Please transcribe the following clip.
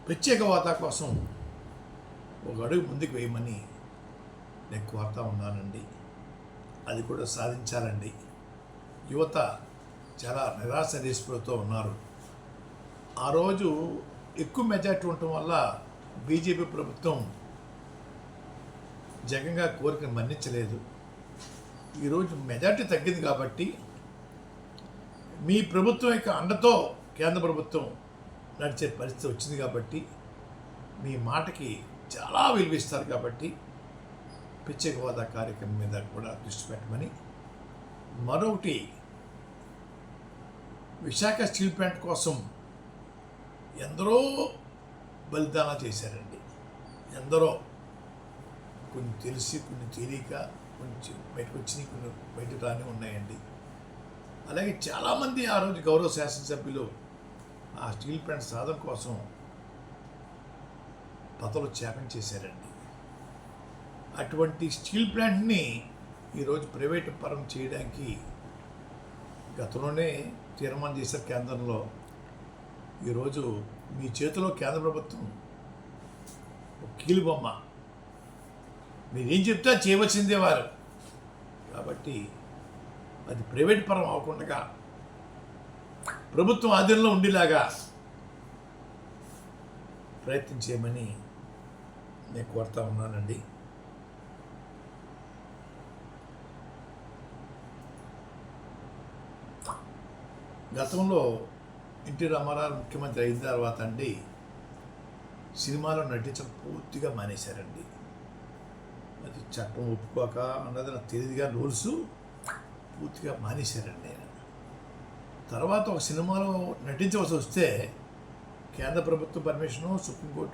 ప్రత్యేక హోదా కోసం ఒక అడుగు ముందుకు వేయమని నేను కోరుతా ఉన్నానండి. అది కూడా సాధించాలండి. యువత చాలా నిరాశ నిస్పృహతో ఉన్నారు. ఆ రోజు ఎక్కువ మెజార్టీ ఉండటం వల్ల బీజేపీ ప్రభుత్వం జగన్ గారి కోరికను మన్నించలేదు. ఈరోజు మెజార్టీ తగ్గింది కాబట్టి మీ ప్రభుత్వం యొక్క అండతో కేంద్ర ప్రభుత్వం నడిచే పరిస్థితి వచ్చింది కాబట్టి మీ మాటకి చాలా విలువిస్తారు కాబట్టి ప్రత్యేక హోదా కార్యక్రమం మీద కూడా దృష్టి పెట్టమని, మరొకటి విశాఖ స్టీల్ ప్లాంట్ కోసం ఎందరో బలిదానం చేశారండి. ఎందరో, కొన్ని తెలిసి కొన్ని తెలియక, కొంచెం బయటకు వచ్చినాయి, కొన్ని బయటకు రాని ఉన్నాయండి. అలాగే చాలామంది ఆ రోజు గౌరవ శాసనసభ్యులు ఆ స్టీల్ ప్లాంట్ సాధన కోసం పతలు త్యాగం చేశారండి. అటువంటి స్టీల్ ప్లాంట్ని ఈరోజు ప్రైవేటు పరం చేయడానికి గతంలోనే తీర్మానం చేశారు కేంద్రంలో. ఈరోజు మీ చేతిలో కేంద్ర ప్రభుత్వం ఒక కీలుబొమ్మ, మీరేం చెప్తే చేయవలసిందే వారు. కాబట్టి అది ప్రైవేట్ పరం అవ్వకుండా ప్రభుత్వం ఆధీనంలో ఉండేలాగా ప్రయత్నం చేయమని నేను కోరుతా ఉన్నానండి. గతంలో ఎన్టీ రామారావు ముఖ్యమంత్రి అయిన తర్వాత అండి సినిమాలో నటించడం పూర్తిగా మానేశారండి. అది చట్టం ఒప్పుకోక అన్నది నాకు తెలియదుగా, రూల్స్ పూర్తిగా మానేశారండి ఆయన. తర్వాత ఒక సినిమాలో నటించవలసి వస్తే కేంద్ర ప్రభుత్వ పర్మిషను, సుప్రీంకోర్టు